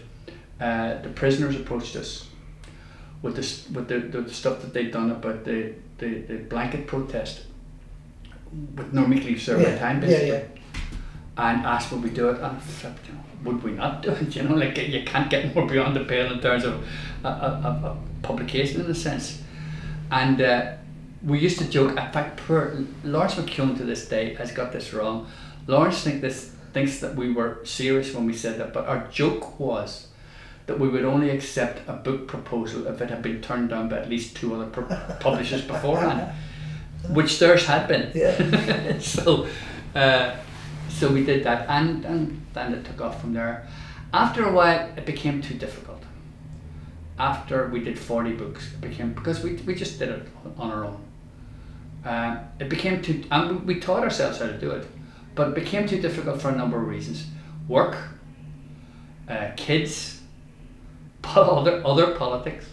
the prisoners approached us with the stuff that they'd done about the blanket protest with no meat leave serve time, basically. And asked would we do it, and flipped, would we not do it? Like you can't get more Beyond the Pale in terms of a publication in a sense. And we used to joke, in fact, poor Lawrence McKeown to this day has got this wrong. Lawrence thinks that we were serious when we said that, but our joke was that we would only accept a book proposal if it had been turned down by at least two other publishers beforehand, which theirs had been. Yeah. So we did that, and then it took off from there. After a while, it became too difficult. After we did 40 books, it became, because we just did it on our own. It became too, and we taught ourselves how to do it, but it became too difficult for a number of reasons. Work, kids, other politics,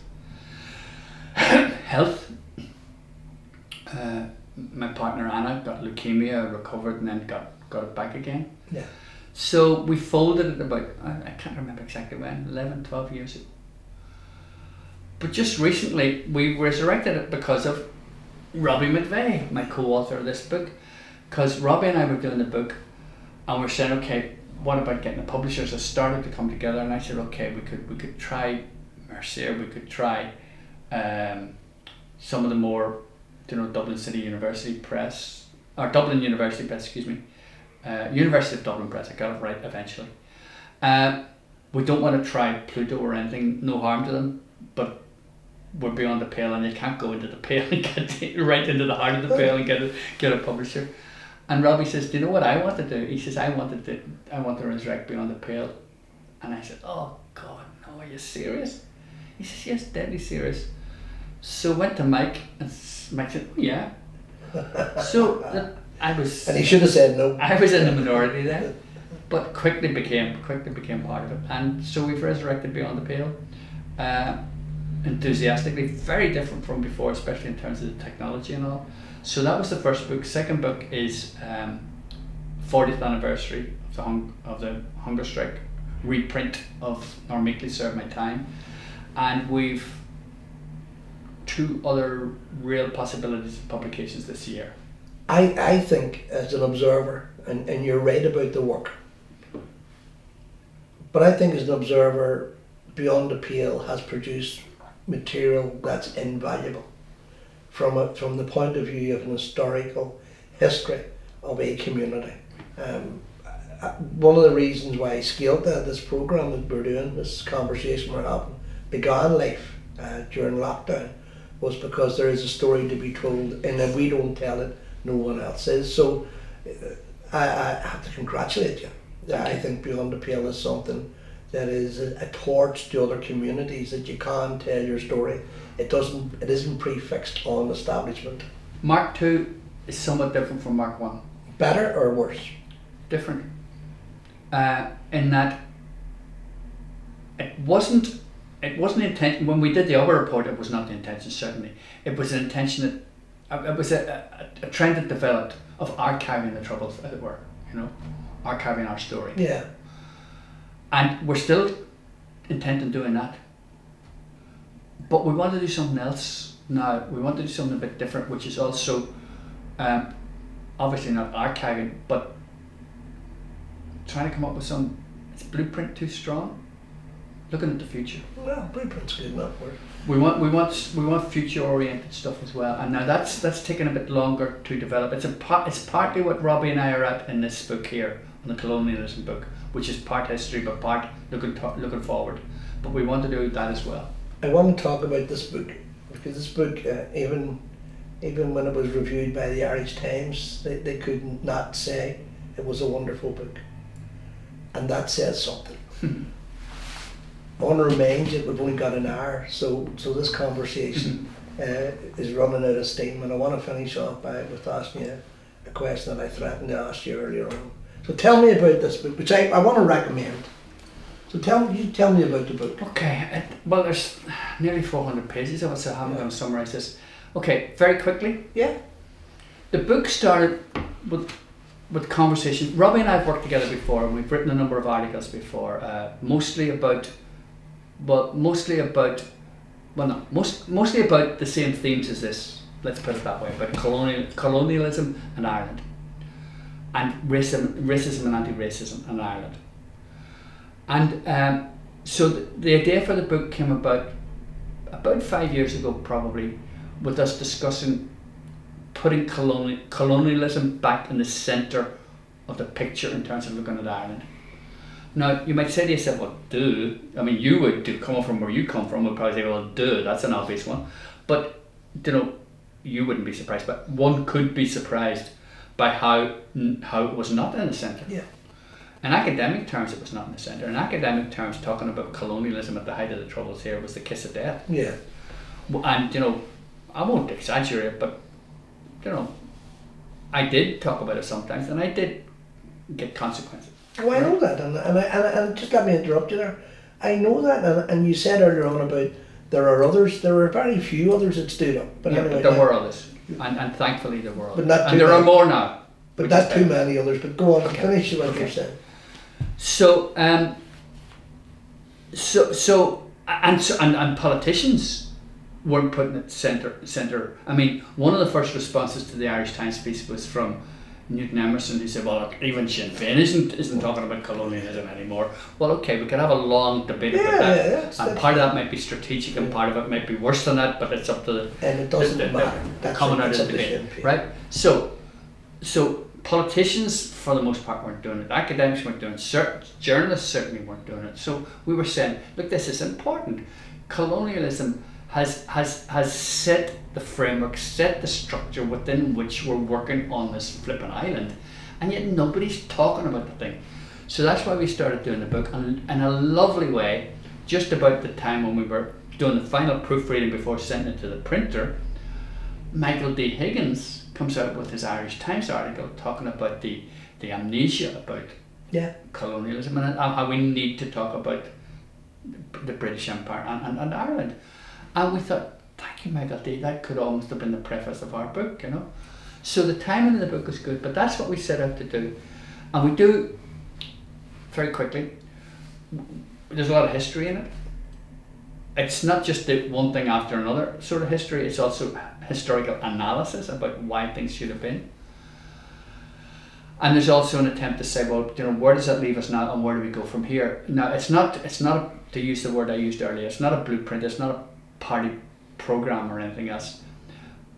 health. My partner Anna got leukemia, recovered, and then got it back again. Yeah. So we folded it about, I can't remember exactly when, 11, 12 years ago. But just recently we resurrected it because of Robbie McVeigh, my co-author of this book. Because Robbie and I were doing the book and we're saying, okay, what about getting the publishers? It started to come together, and I said, okay, we could try Mercier, we could try some of the more, Dublin City University Press, or Dublin University Press, excuse me, University of Dublin Press. I got it right eventually. We don't want to try Pluto or anything, no harm to them, but we're beyond the pale, and you can't go into the pale and get right into the heart of the pale and get a publisher. And Robbie says, do you know what I want to do? He says, I want to resurrect Beyond the Pale. And I said, oh God, no, are you serious? He says, yes, deadly serious. So went to Mike, and Mike said, oh yeah. So I was... And he should have said no. I was in the minority then, but quickly became part of it. And so we've resurrected Beyond the Pale, enthusiastically, very different from before, especially in terms of the technology and all. So that was the first book. Second book is 40th anniversary of the hunger strike, reprint of Nor Meekly Serve My Time, and we've 2 other real possibilities of publications this year. I think, as an observer, and you're right about the work, but I think as an observer, Beyond the Pale has produced material that's invaluable from the point of view of an historical history of a community. One of the reasons why Scéalta, this programme that we're doing, this conversation we're having, began life during lockdown, was because there is a story to be told, and if we don't tell it, no one else is. So I have to congratulate you. I think Beyond the Pale is something that is a torch to other communities, that you can tell your story. It isn't prefixed on establishment. Mark 2 is somewhat different from Mark 1. Better or worse? Different. In that it wasn't the intention, when we did the other report, it was not the intention, certainly. It was an intention that, it was a trend that developed of archiving the troubles, as it were, archiving our story. Yeah. And we're still intent on doing that. But we want to do something else now. We want to do something a bit different, which is also obviously not archiving, but trying to come up with some, is blueprint too strong? Looking at the future. Well, blueprint's good enough word. We want future oriented stuff as well, and now that's taken a bit longer to develop. It's partly what Robbie and I are at in this book here, on the colonialism book, which is part history but part looking forward. But we want to do that as well. I want to talk about this book because this book, even when it was reviewed by the Irish Times, they couldn't not say it was a wonderful book, and that says something. I want to remind you that we've only got an hour, so this conversation is running out of steam, and I want to finish off with asking you a question that I threatened to ask you earlier on. So tell me about this book, which I want to recommend. So tell me about the book. Okay, well, there's nearly 400 pages of it, so I'm going to summarise this. Okay, very quickly. Yeah. The book started with conversations. Robbie and I have worked together before, and we've written a number of articles before, mostly about the same themes as this. Let's put it that way, about colonialism and Ireland, and racism and anti-racism in Ireland. And so the idea for the book came about 5 years ago, probably, with us discussing putting colonialism back in the centre of the picture in terms of looking at Ireland. Now, you might say to yourself, well, duh. I mean, you would, to come from where you come from, would probably say, well, duh, that's an obvious one. But, you wouldn't be surprised, but one could be surprised by how it was not in the centre. Yeah. In academic terms, it was not in the centre. In academic terms, talking about colonialism at the height of the Troubles here was the kiss of death. Yeah. And, I won't exaggerate, but, I did talk about it sometimes, and I did get consequences. Oh, I know that, and just let me interrupt you there. I know that, and you said earlier on about there are others. There are very few others that stood up. But Yeah, anyway, but there were others, and thankfully there were others. But not too and there are many. more now. But which not is too better. many others. But go on, Okay. finish what Okay. you said. So, and politicians weren't putting it centre. I mean, one of the first responses to the Irish Times piece was from Newton Emerson, who said, "Well, look, even Sinn Féin isn't talking about colonialism anymore." Well, okay, we can have a long debate about that, and part of that might be strategic, and part of it might be worse than that. But it's up to the And it doesn't matter. the coming out of the debate, right? So politicians, for the most part, weren't doing it. Academics weren't doing it. Journalists certainly weren't doing it. So we were saying, look, this is important. Colonialism has set the framework, set the structure within which we're working on this flipping island, and yet nobody's talking about the thing. So that's why we started doing the book, and in a lovely way, just about the time when we were doing the final proofreading before sending it to the printer, Michael D. Higgins comes out with his Irish Times article talking about the amnesia about colonialism and how we need to talk about the British Empire and Ireland. And we thought, thank you, Michael D. That could almost have been the preface of our book, you know. So the timing of the book was good, but that's what we set out to do. And we do, very quickly, there's a lot of history in it. It's not just the one thing after another sort of history, it's also historical analysis about why things should have been. And there's also an attempt to say, well, you know, where does that leave us now and where do we go from here? Now, it's not to use the word I used earlier, it's not a blueprint, it's not a party program or anything else.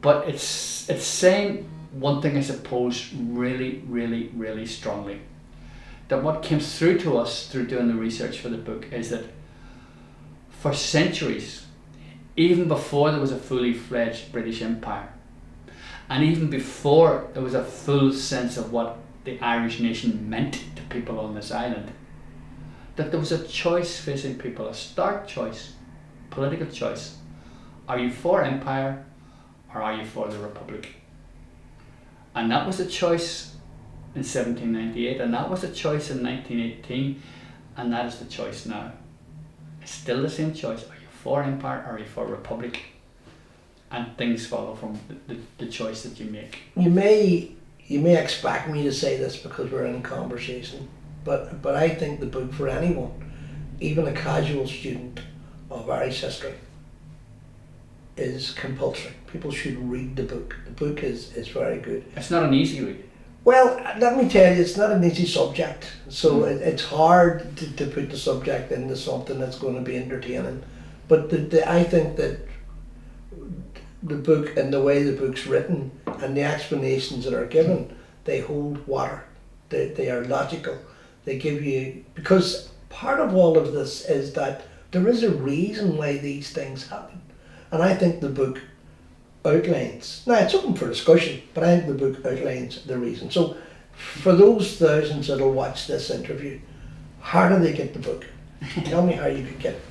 But it's saying one thing, I suppose, really, really, really strongly. That what came through to us through doing the research for the book is that for centuries, even before there was a fully fledged British Empire, and even before there was a full sense of what the Irish nation meant to people on this island, that there was a choice facing people, a stark choice, political choice. Are you for empire or are you for the Republic? And that was a choice in 1798, and that was a choice in 1918, and that is the choice now. It's still the same choice. Are you for empire or are you for republic? And things follow from the choice that you make. You may expect me to say this because we're in conversation, but I think the book for anyone, even a casual student of Irish history, is compulsory. People should read the book. The book is very good. It's not an easy read. Well, let me tell you, it's not an easy subject. So it's hard to put the subject into something that's going to be entertaining. But I think that the book and the way the book's written and the explanations that are given, they hold water. They are logical. They give you, because part of all of this is that there is a reason why these things happen. And I think the book outlines, now it's open for discussion, but I think the book outlines the reason. So for those thousands that will watch this interview, how do they get the book? Tell me how you could get it.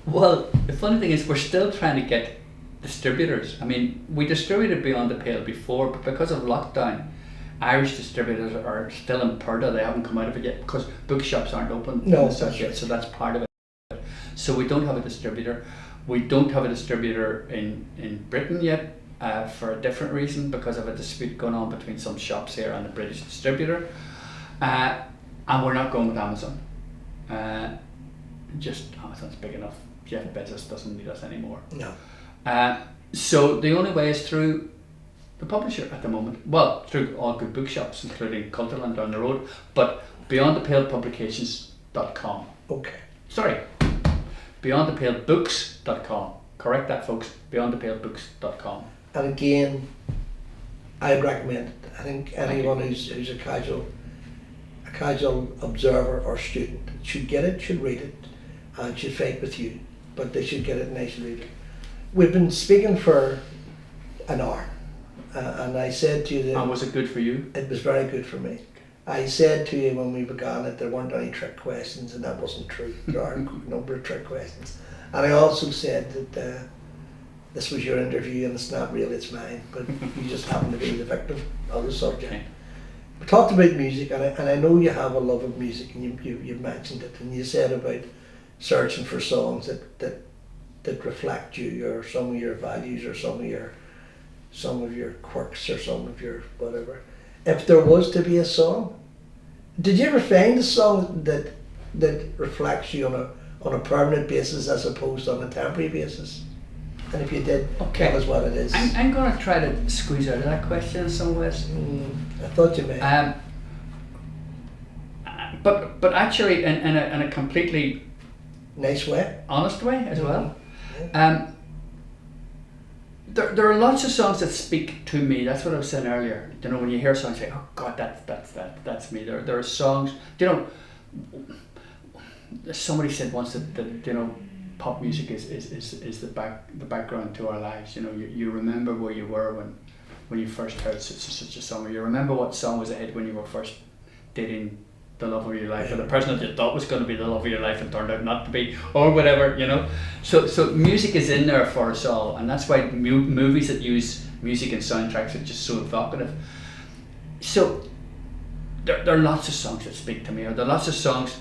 Well, the funny thing is we're still trying to get distributors. I mean, we distributed Beyond the Pale before, but because of lockdown, Irish distributors are still in Purda. They haven't come out of it yet because bookshops aren't open No, in the south that's yet, right. so that's part of it. So we don't have a distributor. We don't have a distributor in Britain yet for a different reason, because of a dispute going on between some shops here and the British distributor. And we're not going with Amazon. Just Amazon's big enough. Jeff Bezos doesn't need us anymore. No. So the only way is through the publisher at the moment. Well, through all good bookshops, including Culterland down the road, but beyondthepalepublications.com. Okay. Sorry, beyondthepalebooks.com. Correct that, folks. Beyondthepalebooks.com. And again, I'd recommend it. I think anyone who's a casual observer or student should get it, should read it, and should fight with you. But they should get it and they should read it. We've been speaking for an hour, and I said to you that... And was it good for you? It was very good for me. I said to you when we began it, there weren't any trick questions, and that wasn't true. There are a number of trick questions. And I also said that this was your interview and it's not really, it's mine, but you just happen to be the victim of the subject. Okay. we talked about music, and I know you have a love of music, and you mentioned it, and you said about searching for songs that reflect you, or some of your values, or some of your quirks, or some of your whatever. If there was to be a song, did you ever find a song that reflects you on a permanent basis as opposed to on a temporary basis? And if you did, tell us what it is. I'm going to try to squeeze out of that question in some ways. I thought you may. But actually, in a completely nice way, honest way as well. There are lots of songs that speak to me. That's what I was saying earlier. You know, when you hear songs, you say, "Oh God, that's me." There are songs. You know, somebody said once that you know, pop music is the background to our lives. You know, you remember where you were when you first heard such a song, or you remember what song was a hit when you were first dating the love of your life, or the person that you thought was going to be the love of your life and turned out not to be, or whatever, you know. So music is in there for us all, and that's why movies that use music and soundtracks are just so evocative. So there are lots of songs that speak to me, or there are lots of songs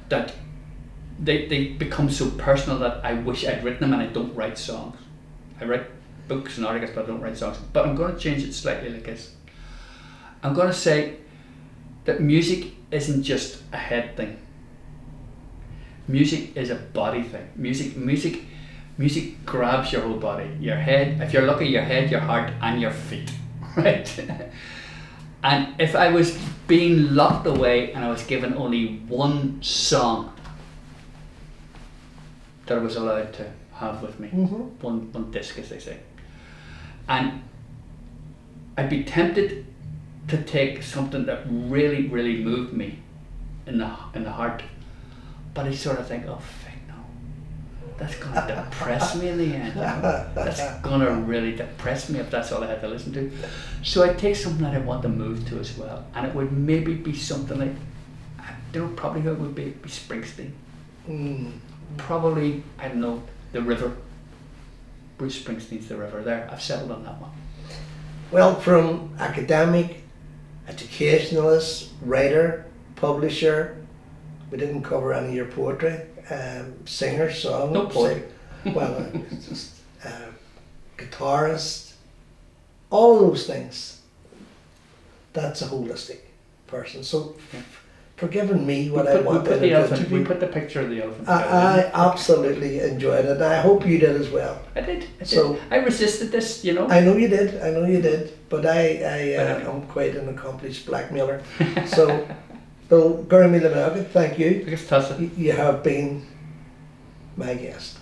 that they become so personal that I wish I'd written them, and I don't write songs. I write books and articles, but I don't write songs. But I'm going to change it slightly like this. I'm going to say that music isn't just a head thing. Music is a body thing. Music grabs your whole body, your head. If you're lucky, your head, your heart, and your feet, right? And if I was being locked away and I was given only one song that I was allowed to have with me, one disc, as they say, and I'd be tempted to take something that really, really moved me in the heart, but I sort of think, oh, fuck no, that's going to depress me in the end. You know? That's going to really depress me if that's all I had to listen to. So I take something that I want to move to as well, and it would maybe be something like, you know, probably it would be Springsteen. Probably, I don't know, The River. Bruce Springsteen's The River. There, I've settled on that one. Well, from academic, educationalist, writer, publisher, we didn't cover any of your poetry, singer, song, no poetry. Guitarist, all those things. That's a holistic person. So, for giving me what I wanted. We put the picture of the elephant. I absolutely enjoyed it, and I hope you did as well. I did. So I resisted this, you know. I know you did, but I am quite an accomplished blackmailer. So, Bill Gurmy Lemagad, thank you. You have been my guest.